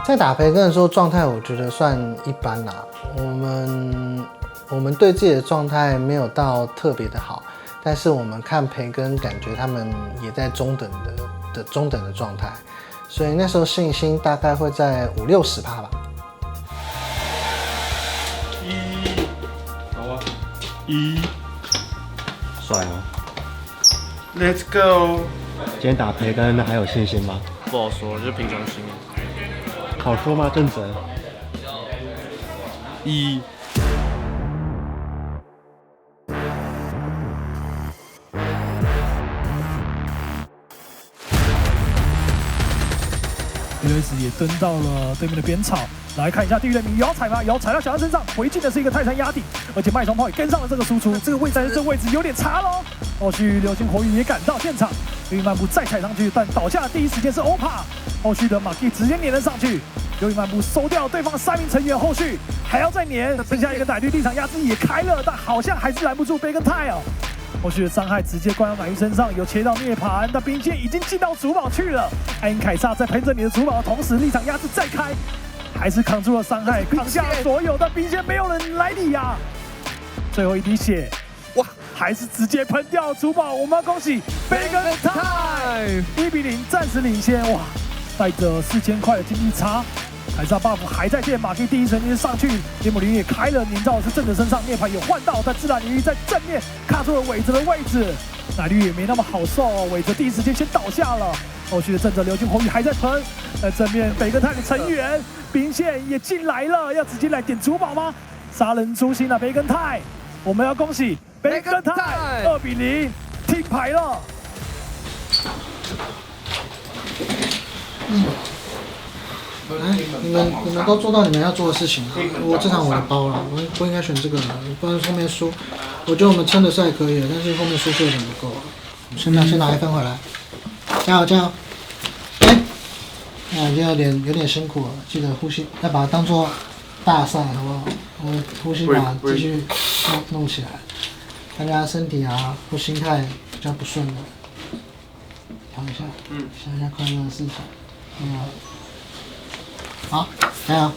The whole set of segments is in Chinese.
在打培根的时候状态，我觉得算一般啦。我们对自己的状态没有到特别的好，但是我们看培根，感觉他们也在中等的状态，所以那时候信心大概会在50-60%吧。好啊，1，帅哦 Let's go。今天打培根还有信心吗？不好说，就是平常心。好说吗？正则1。李瑞子也蹲到了对面的边草，来看一下地狱雷鸣，有要踩吗？有，踩到小安身上，回敬的是一个泰山压顶，而且麦虫炮也跟上了这个输出，这个位置，但是这个位置有点差喽。后续流星火雨也赶到现场，刘宇漫步再踩上去，但倒下的第一时间是欧帕，后续的马蒂直接粘了上去，刘宇漫步收掉对方3名成员，后续还要再粘，剩下一个奶绿立场压制也开了，但好像还是拦不住贝根泰哦。后续的伤害直接灌到奶绿身上，有切到涅槃，但兵线已经进到主堡去了。艾因凯撒在陪着你的主堡的同时，立场压制再开，还是扛住了伤害，扛下了所有，但兵线没有人来理啊。最后一滴血，哇，还是直接喷掉主堡。我们要恭喜贝根泰1-0暂时领先，哇，带着4000块的经济差。凯撒 buff 还在线，马蒂第一时间上去，耶姆林也开了，营造的是正德身上，涅槃有换到，但自然领域在正面卡住了伟泽的位置，奶绿也没那么好受哦，伟泽第一时间先倒下了，后续的正则流进红雨还在喷，在正面北根泰的成员兵线也进来了，要直接来点主堡吗？杀人诛心啊，北根泰，我们要恭喜北根泰2-0听牌了。来，你们都做到你们要做的事情了。我这场我的包了，我不应该选这个，不然后面输。我觉得我们撑的是还可以的，但是后面输是有点不够了。先拿1分回来，加油加油！哎，已经有点辛苦了，记得呼吸，要把它当做大赛，好不好？我们呼吸把它继续弄起来，大家身体啊或心态比较不顺的，调一下，想一下快乐的事情，好，加油！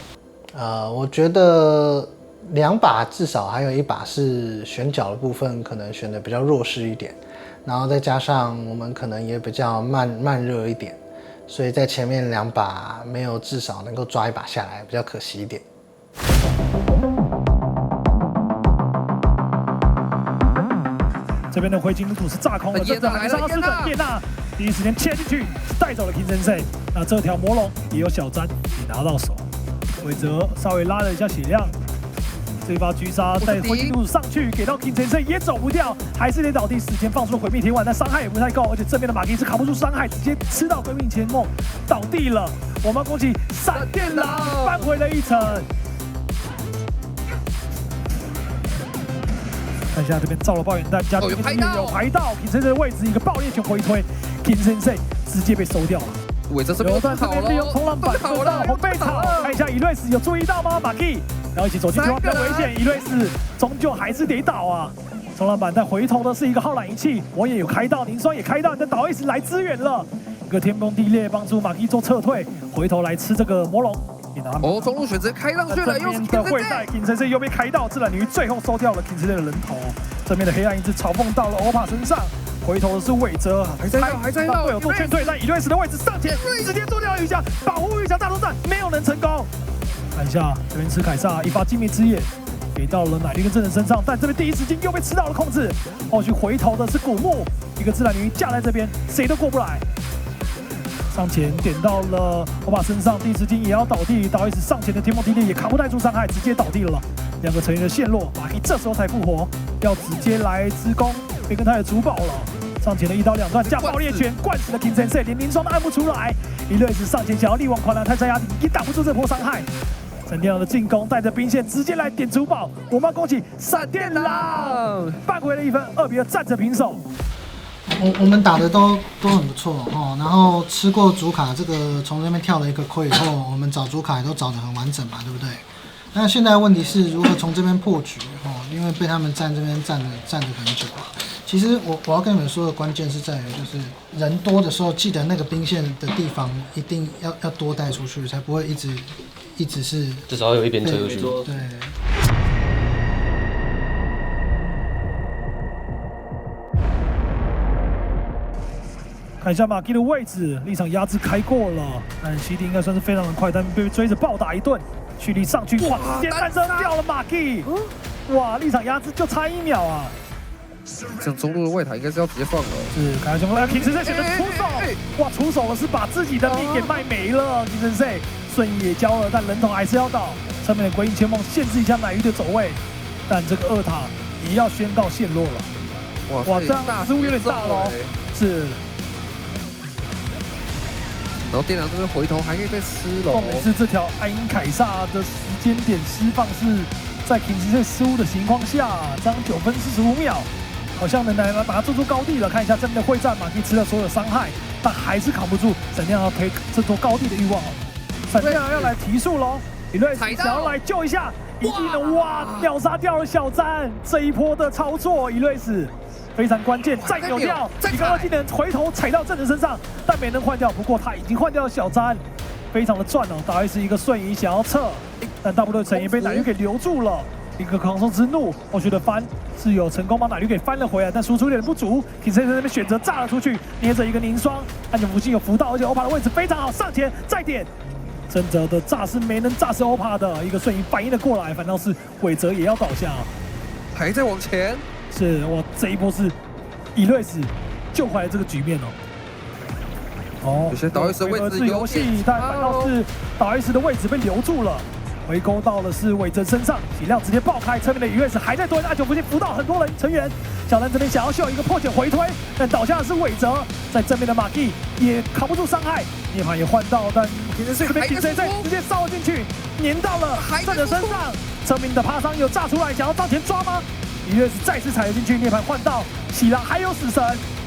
我觉得2把至少还有1把是选角的部分，可能选的比较弱势一点，然后再加上我们可能也比较慢热一点，所以在前面2把没有至少能够抓1把下来，比较可惜一点。这边的灰金土是炸空了，这次还是阿斯的叶娜第一时间切进去，带走了 King Sensei。那这条魔龙也有小詹也拿到手，韦泽稍微拉了一下血量，这一发狙杀带灰金土上去，给到 King Sensei 也走不掉，还是得倒地，时间放出了毁灭铁碗，但伤害也不太够，而且正面的马蒂是扛不住伤害，直接吃到归命前梦倒地了。我们恭喜闪电狼扳回了一城。看一下这边造了爆眼弹，加有排到 King Sensei 的位置，一个爆裂拳回推 ，King Sensei 直接被收掉了。伟泽这边这边利用冲浪板分到红背草，看一下伊瑞斯有注意到吗？马蒂，然后一起走进对方比较危险，伊瑞斯终究还是得倒啊。冲浪板但回头的是一个浩然仪器，魔也有开到，凝霜也开到，但岛 S 来支援了，一个天崩地裂帮助马蒂做撤退，回头来吃这个魔龙。哦，中路选择开上去了，又是的会带 King Sensei 又被开到，自然领域最后收掉了 King Sensei 的人头。正面的黑暗一直嘲讽到了欧帕身上，回头的是韦泽，还在闹，队友做劝退，在伊瑞斯的位置上前，直接做掉鱼翔，保护鱼翔大作战没有能成功。看一下这边吃凯撒一发精密之眼，给到了奶绿跟真人身上，但这边第一时间又被吃到了控制。后续回头的是古木，一个自然领域架在这边，谁都过不来。上前点到了欧巴身上，第一时间也要倒地，岛 S 上前的天梦地裂也扛不太住伤害，直接倒地了。2个成员的陷落，马蒂这时候才复活，要直接来支攻贝根泰的主堡了。上前的1刀2断加爆裂拳，灌死了 King Sensei， 连凝霜都按不出来。伊瑞斯上前想要力挽狂澜，泰山压顶也挡不住这波伤害。闪电狼的进攻带着兵线直接来点主堡，我们要恭喜闪电狼扳回了1分，2-2战成平手。我们打的都很不错哦，然后吃过主卡这个从这边跳了一个亏以后，我们找主卡也都找得很完整嘛，对不对？那现在问题是如何从这边破局哦，因为被他们这边站得很久了。其实我要跟你们说的关键是在于，就是人多的时候，记得那个兵线的地方一定要多带出去，才不会一直是至少要有一边推出去。对。看一下马基的位置，立场压制开过了，但西迪应该算是非常的快，但被追着暴打一顿，蓄力上去，哇，直接单身掉了马基，哇，立场压制就差1秒啊！这中路的位塔应该是要直接放了。是，看下兄弟，平时在选择出手，哇，出手了是把自己的命给卖没了，平时谁瞬移也交了，但人头还是要倒，上面的鬼影千梦限制一下奶鱼的走位，但这个2塔也要宣告陷落了。哇，这样失误有点大喽，是。然后电狼这边回头还可以再吃了。重点是这条艾因凯撒的时间点释放是在 King 失误的情况下，这样9分45秒，好像能来把它做出高地了。看一下这边的会战，马蒂吃了所有伤害，但还是扛不住闪电要推这座高地的欲望。闪电要来提速喽，李瑞想要来救一下，一定能哇秒杀掉了小詹。这一波的操作，伊瑞斯。非常关键，再扭掉，一个2技能回头踩到郑人身上，但没能换掉。不过他已经换掉了小詹，非常的赚哦。打 S 一个瞬移想要撤，但大部队陈也被奶鱼给留住了。一个狂风之怒，后续的翻是有成功把奶鱼给翻了回来，但输出有点不足。King 在那边选择炸了出去，捏着一个凝霜，安全福星有扶到，而且欧帕的位置非常好，上前再点。真泽的炸是没能炸死欧帕的，一个瞬移反应了过来，反倒是韦泽也要倒下，还在往前。是哇，这一波是以瑞斯救回来这个局面哦。哦，有些导 S 的位置游戏，但反倒是导 S 的位置被留住了，回勾到的是韦泽身上，血量直接爆开，侧面的以瑞斯还在多暗球附近扶到很多人成员。小兰这边想要秀一个破茧回推，但倒下的是韦泽，在正面的马蒂也扛不住伤害，涅槃也换到，但这边 King 直接烧进去，粘到了郑的身上，侧面的爬伤有炸出来，想要上前抓吗？以瑞斯再次踩了进去，涅槃换到喜拉还有死神，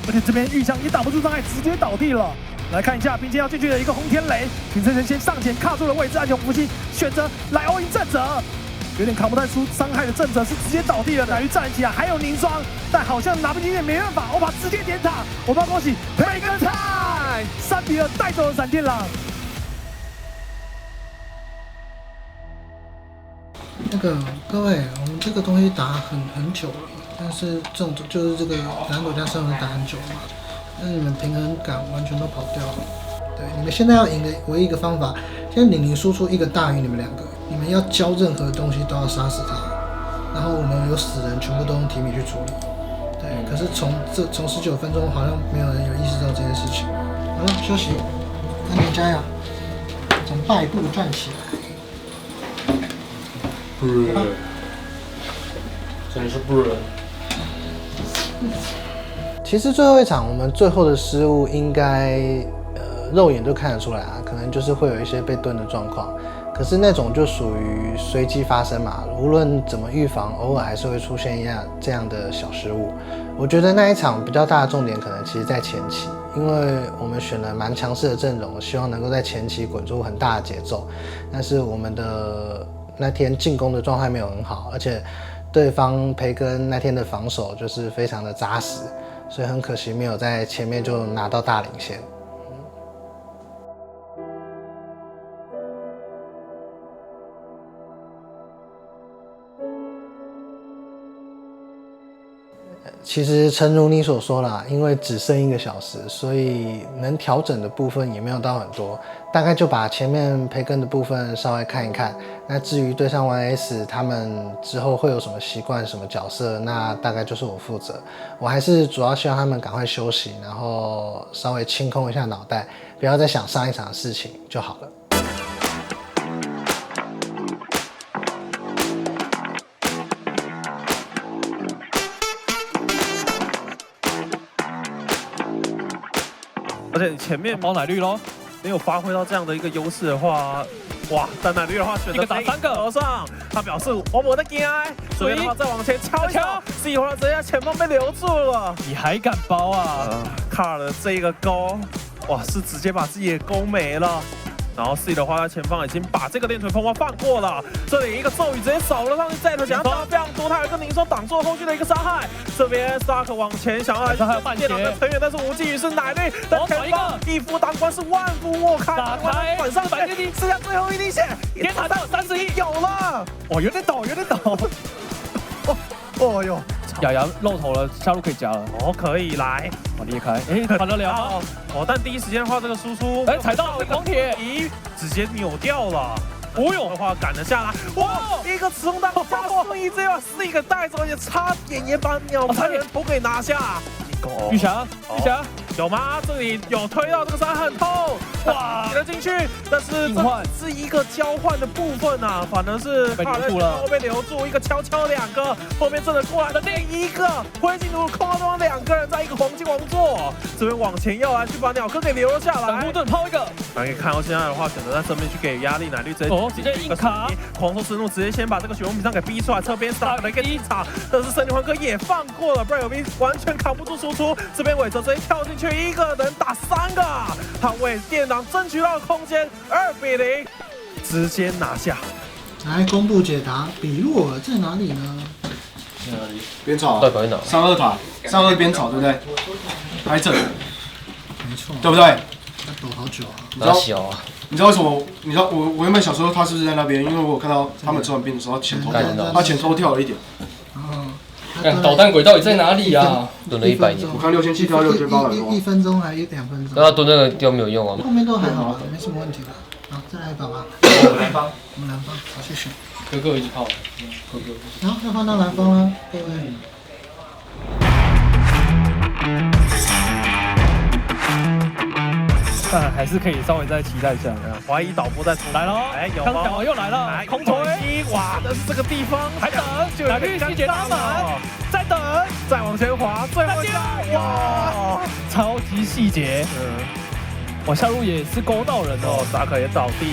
而且这边玉香也打不住伤害，直接倒地了。来看一下并肩要进去的一个红天雷，King先上前卡住了位置，暗雄伏击选择来欧赢正泽，有点扛不太出伤害的正泽是直接倒地了，奶鱼站起来还有凝霜，但好像拿不进去，没办法，欧巴直接点塔，我们恭喜培根泰3比2带走了闪电狼。那个各位，我们这个东西打很久了，但是这种就是这个蓝狗加圣人打很久嘛，但是你们平衡感完全都跑掉了。对，你们现在要赢的唯一一个方法，现在00输出一个大于你们2个，你们要交任何东西都要杀死他，然后我们有死人全部都用提米去处理。对，可是从19分钟好像没有人有意识到这件事情。好了，休息，安宁加油，从败部站起来。不是，真是不是。其实最后一场我们最后的失误应该肉眼就看得出来啊，可能就是会有一些被蹲的状况，可是那种就属于随机发生嘛，无论怎么预防，偶尔还是会出现这样的小失误。我觉得那一场比较大的重点可能其实在前期，因为我们选了蛮强势的阵容，希望能够在前期滚出很大的节奏，但是我们的那天进攻的状态没有很好，而且对方培根那天的防守就是非常的扎实，所以很可惜没有在前面就拿到大领先。其实诚如你所说啦，因为只剩1个小时，所以能调整的部分也没有到很多，大概就把前面培根的部分稍微看一看。那至于对上1S 他们之后会有什么习惯、什么角色，那大概就是我负责。我还是主要希望他们赶快休息，然后稍微清空一下脑袋，不要再想上一场的事情就好了。而且前面猫奶绿咯，没有发挥到这样的一个优势的话，哇！但奶绿的话选择打3个头上，他表示我的惊哎，这边的话再往前敲一敲，是一会儿直接前方被留住了，你还敢包啊？卡尔的这一个勾，哇，是直接把自己的勾没了。然后 C 的话在前方已经把这个电锤风暴放过了，这里一个咒语直接扫了上去 ，Z 想要打非常多，他有一个凝霜挡住了后续的一个伤害。这边 Stark 往前想要来换电脑的成员，但是无济于事，奶绿的前方一夫当关是万夫莫开，打开反上百滴，剩下最后一滴血，连塔到31有了，哦，有点抖，有点抖。哦哟，雅雅露头了，下路可以加了。哦可以来，好裂开，哎，跑得了吗？哦，但第一时间的话，这个输出哎踩到钢铁，咦，直接扭掉了。哦哟的话赶了下来，哇！一个磁空弹加速一直把 C 给带走，也差点也把鸟差人头给拿下。玉霞，玉霞有吗？这里有推到这个伤害很痛，哇，挤了进去，但是这是一个交换的部分啊，反而是被留住了，被留住，一个悄悄两个，后面真的过来的另一个灰烬奴控到对方两个人，在一个黄金王座这边往前要来去把鸟哥给留了下来，等护盾抛一个，可以看到现在的话，选择在正面去给予压力，奶绿直接硬卡，狂兽之怒直接先把这个血红屏障给逼出来，侧边打了一个一场，但是森林欢哥也放过了，不然有兵完全扛不住输出，这边韦泽直接跳进去，一个人打3个，他为店长争取到空间，2比0，直接拿下。来公布解答，比洛尔在哪里呢？边草代表哪？上2塔，上2边草，对不对？还整，没错，对不对？他躲好久啊。哪小啊？你知道为什么？你知道我原本想说他是不是在那边，因为我有看到他们吃完兵的时候，他前偷跳了一点。导弹轨道底在哪里啊？蹲了100年。我看6700跳6800多。1分钟还2分钟。那他蹲那个地方没有用啊？后面都还好，没什么问题的。好，再来一把吧。我们蓝方，好，谢谢。哥哥一直泡。哥哥。然后要换到蓝方了，各位。但还是可以稍微再期待一下。怀疑导播在来了，哎有刚讲完又来了，空推，哇！但是这个地方还等，奶绿细节拉满，再等，再往前滑，最后一下，哇！超级细节，我下路也是勾到人哦，达克也倒地，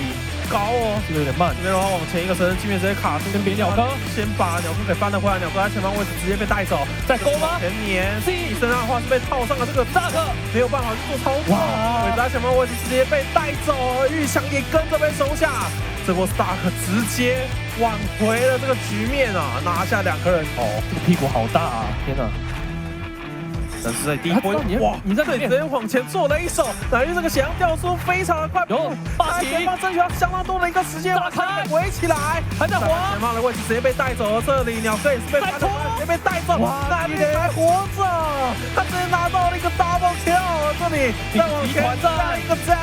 高哦，这个有点慢。这边的话往前一个神人镜面直接卡住，跟别鸟哥先把鸟哥给翻了回来，鸟哥在前方位置直接被带走，再勾吗？前年 C 身上的话是被套上了这个大克，没有办法去做操作，伟在前方位置直接被带走，玉祥也跟着被收下，这波 Stark 直接挽回了这个局面啊，拿下2个人头，这个屁股好大啊！天哪！但是在第一波，哇！你在这里直接往前做了一手，奶绿这个血量掉速非常的快，有霸气，前方争取到相当多的一个时间，把他围起来，还在滑，前方的位置直接被带走了，这里鸟哥也是被直接被带走，奶绿还活着，他直接拿到了一个 double kill， 这里再往前加一个 Z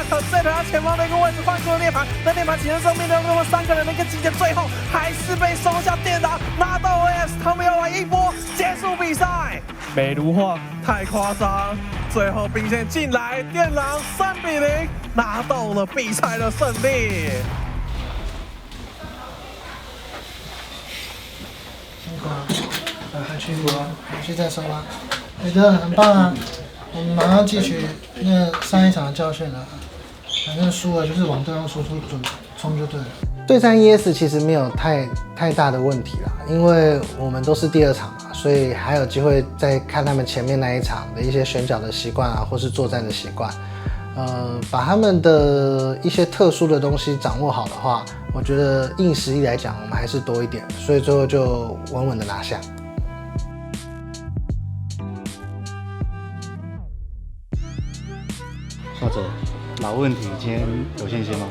他前方的一个位置放出了涅槃，那涅槃起身上面的那么3个人的一个集结，最后还是被收下电打，拿到 OS， 他们要来一波结束比赛，美如画。太夸张！最后兵线进来，电狼3比0拿到了比赛的胜利。辛苦了，回去再收吧。觉得很棒啊！我们马上汲取那上一场的教训了。反正输了就是往对方输出准冲就对了。对战 ES 其实没有太大的问题啦，因为我们都是第2场嘛，所以还有机会再看他们前面那一场的一些选角的习惯啊，或是作战的习惯。把他们的一些特殊的东西掌握好的话，我觉得硬实力来讲，我们还是多一点，所以最后就稳稳的拿下。少哲，老问题，今天有信心吗？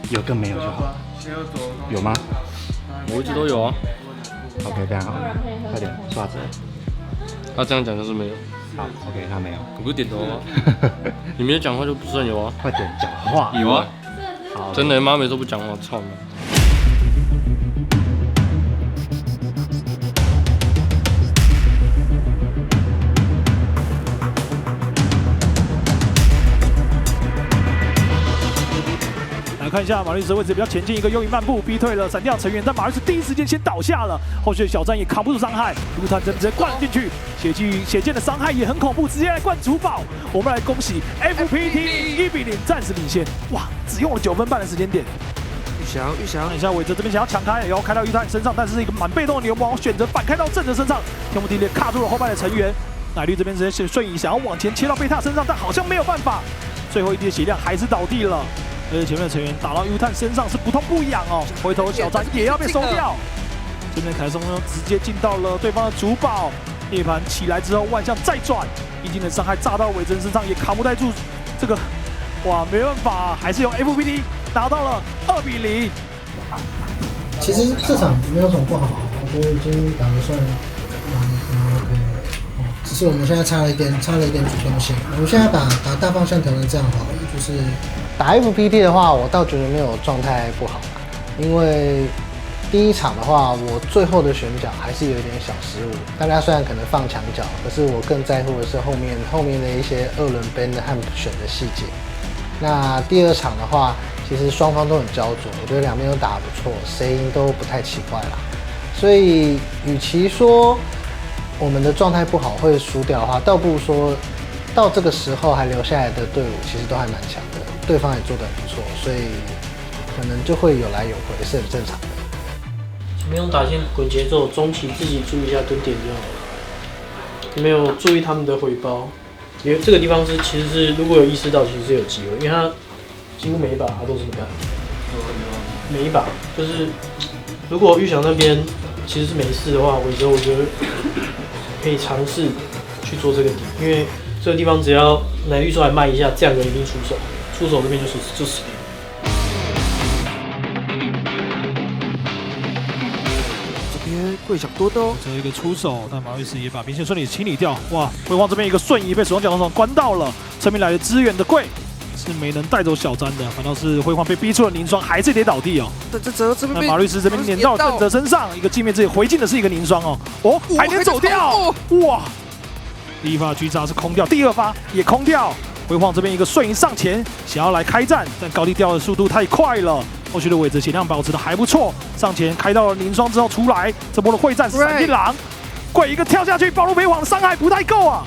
有跟没有就好。有吗？我一直都有啊。OK， 非常好，快点，刷子。他这样讲就是没有。好 ，OK， 他没有。我不是点头吗？你没有讲话就不算有啊。快点讲话。有啊。好。真的，妈每次都不讲话，操你！看一下马律斯位置比较前进，一个优异漫步逼退了闪电成员，但马律斯第一时间先倒下了，后续的小战也扛不住伤害，卢坦真直接灌进去，血剑的伤害也很恐怖，直接来灌主堡。我们来恭喜 FPT 1比0暂时领先，哇，只用了9分半的时间点。玉祥，看一下韦泽这边想要抢开，然后开到玉泰身上，但是一个蛮被动的牛魔王选择反开到正哲身上，天幕地裂卡住了后半的成员。奶绿这边直接瞬移想要往前切到贝塔身上，但好像没有办法，最后一滴的血量还是倒地了。而且前面的成员打到 U 探身上是不痛不痒哦，回头小詹也要被收掉。这边凯松呢直接进到了对方的主堡，涅槃起来之后万象再转，一定的伤害炸到伟珍身上也扛不太住这个，哇，没办法，还是用 FPT 拿到了2比0。其实这场没有什么不好，我觉得已经打得算蛮 OK 的。只是我们现在差了一点主动性。我们现在把大方向调成这样好了，就是打 FPT 的话，我倒觉得没有状态不好，因为第一场的话，我最后的选角还是有一点小失误。大家虽然可能放墙角，可是我更在乎的是后面的一些2轮 ban 的和选的细节。那第二场的话，其实双方都很焦灼，我觉得两边都打得不错，谁赢都不太奇怪啦。所以，与其说我们的状态不好会输掉的话，倒不如说到这个时候还留下来的队伍其实都还蛮强的，对方也做得很不错，所以可能就会有来有回，是很正常的。前面用打线滚节奏，中期自己注意一下蹲点就好了，没有注意他们的回包。因为这个地方其实是如果有意识到，其实是有机会，因为他几乎每一把他都是干，每一把就是如果玉祥那边其实是没事的话，我觉得可以尝试去做这个底，因为这个地方只要奶绿出来卖一下，这样人一定出手这边就死定了。会想多多，这一个出手，但马瑞斯也把兵线顺利清理掉。哇，辉煌这边一个瞬移被死亡角斗场关到了，侧面来的支援的贵是没能带走小詹的，反倒是辉煌被逼出了凝霜，还是得倒地哦。这边那马瑞斯这边碾到正则身上，一个镜面之也回敬的是一个凝霜哦，还能走掉，哇！第一发狙杀是空掉，第二发也空掉。辉煌这边一个瞬移上前，想要来开战，但高地掉的速度太快了。后续的尾泽血量保持的还不错，上前开到了凝霜之后出来，这波的会战是闪电狼，贵一个跳下去，暴露飞黄的伤害不太够啊。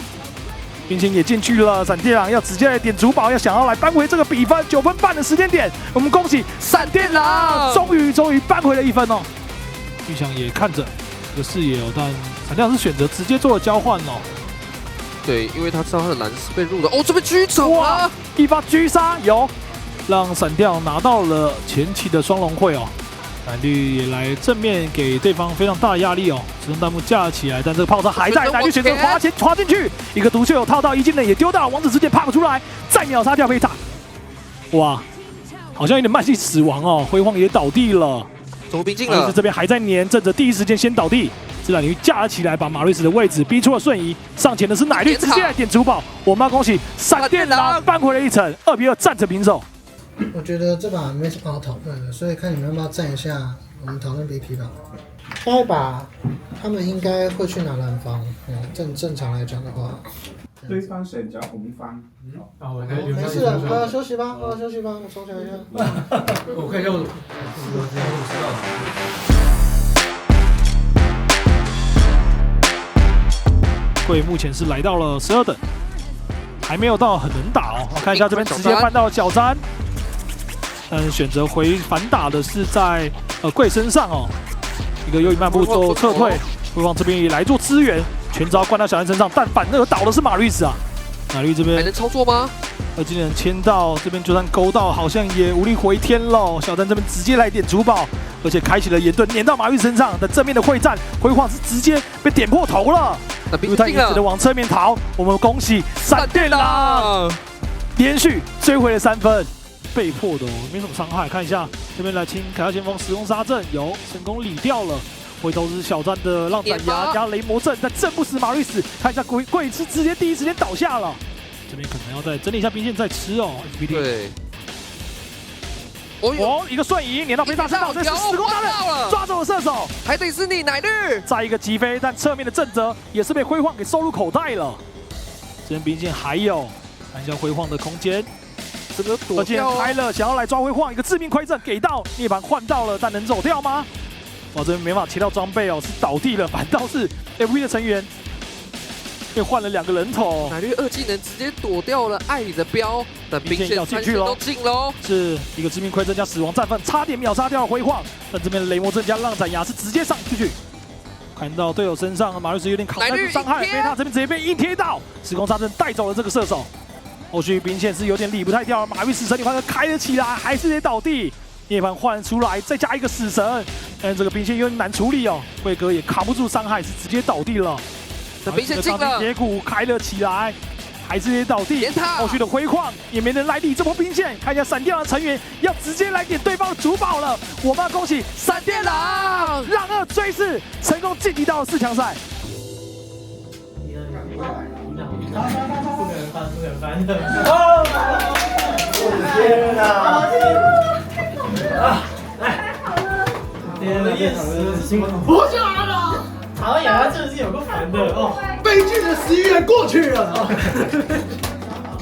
并且也进去了，闪电狼要直接来点主堡，要来扳回这个比分，9分半的时间点，我们恭喜闪电狼终于扳回了1分哦。玉祥也看着这个视野哦，但闪电狼是选择直接做了交换哦。对，因为他知道他的蓝是被入的，这边狙走啊，一发狙杀有。让闪电拿到了前期的双龙会哦，奶绿也来正面给对方非常大的压力哦，自动弹幕架了起来，但这个炮车还在，奶绿选择滑进去，一个毒秀套到一技能也丢到，王子直接爬出来，再秒杀掉贝塔，哇，好像有点慢性死亡哦，辉煌也倒地了，走兵进了，这边还在黏，正着第一时间先倒地。是奶绿架了起来，把马瑞斯的位置逼出了瞬移，上前的是奶绿，直接来点主堡，我们要恭喜闪电狼扳回了1城，2比2战成平手。我觉得这把没什么好讨论的，所以看你们要不要站一下，我们讨论 BP 吧。下一把他们应该会去拿蓝方，正常来讲的话，对方选择红方。没事了，休息吧，我抽起来一下。我看一下我贵目前是来到了12等，还没有到很能打哦。我看一下这边直接翻到了小詹。但选择回反打的是在贵身上哦，一个优异漫步做撤退，辉煌这边也来做支援，全招灌到小詹身上，但反而倒的是马瑞斯啊，马瑞这边还能操作吗？技能牵到这边，就算勾到，好像也无力回天喽。小詹这边直接来点主堡，而且开启了岩盾，碾到马瑞身上。但正面的会战，辉煌是直接被点破头了，因为他也只能往侧面逃。我们恭喜闪电狼连续追回了3分。被迫的哦，没什么伤害。看一下这边来清凯耀前锋使用杀阵，有成功理掉了。回头是小詹的浪斩牙加雷魔阵，但震不死马瑞斯。看一下贵是直接第一时间倒下了。这边可能要再整理一下兵线再吃哦。对。一个瞬移碾到飞塔身上，这是时空大阵抓走了射手，还得是你奶绿。再一个击飞，但侧面的正则也是被辉煌给收入口袋了。这边兵线还有，看一下辉煌的空间。而且开了，想要来抓辉煌，一个致命亏阵给到涅槃换到了，但能走掉吗？哇，这边没法切到装备哦，是倒地了，反倒是 FP 的成员又换了2个人头。奶绿2技能直接躲掉了爱里的标，但兵线3线都进喽，是一个致命亏阵加死亡战犯，差点秒杀掉了辉煌，但这边的雷魔阵加浪斩牙是直接上出去。看到队友身上，马瑞斯有点扛不住伤害，贝塔这边直接被硬贴到，时空杀阵带走了这个射手。后续兵线是有点理不太掉，马玉死神涅槃开了起来，还是得倒地。涅槃换出来，再加一个死神，但这个兵线有点难处理哦。慧哥也扛不住伤害，是直接倒地了。这兵线进了，铁骨开了起来，还是得倒地。后续的辉煌也没人来理这波兵线，看一下闪电狼的成员要直接来点对方的主堡了。我们要恭喜闪电狼，让2追4成功晋级到了4强赛。不能翻的。天哪！天哪，夜死辛苦。活下来了！好呀，他真的是有个烦的哦。悲剧的11月过去了，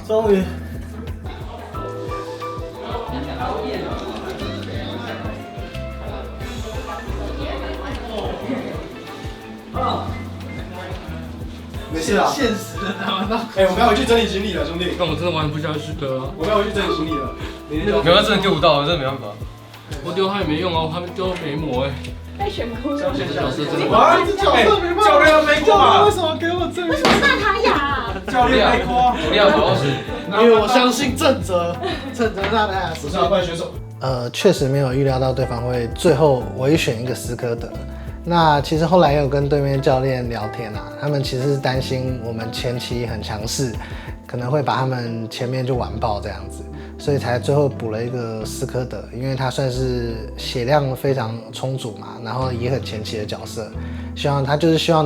终于。没事啊，现实的他们我们要回去整理行李了，兄弟。但我真的玩不下去歌啊！我们要回去整理行李了。没有，他真的丢不到，真的没办法。我丢他也没用啊，他们丢没磨被选哭了。这角色真的。哇，这角色没办法。教练没过为什么给我这个？为什么大塔雅？教练没过。不要好好是。因为我相信正则，正则大塔雅是下半选手。确实没有预料到对方会最后唯选一个斯科德。那其实后来也有跟对面教练聊天啊，他们其实是担心我们前期很强势，可能会把他们前面就完爆这样子，所以才最后补了一个斯科德，因为他算是血量非常充足嘛，然后也很前期的角色，希望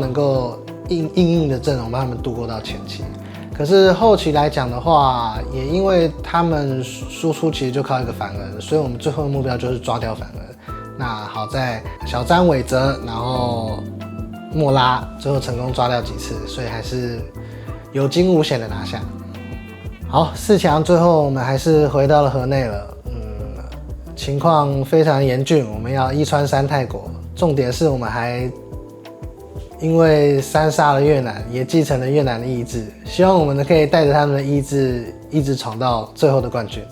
能够硬的阵容帮他们度过到前期。可是后期来讲的话，也因为他们输出其实就靠一个反恩，所以我们最后的目标就是抓掉反恩。那好在小詹、韦泽，然后莫拉最后成功抓掉几次，所以还是有惊无险的拿下。好，4强最后我们还是回到了河内了，情况非常严峻，我们要1穿3泰国，重点是我们还因为3杀了越南，也继承了越南的意志，希望我们可以带着他们的意志一直闯到最后的冠军。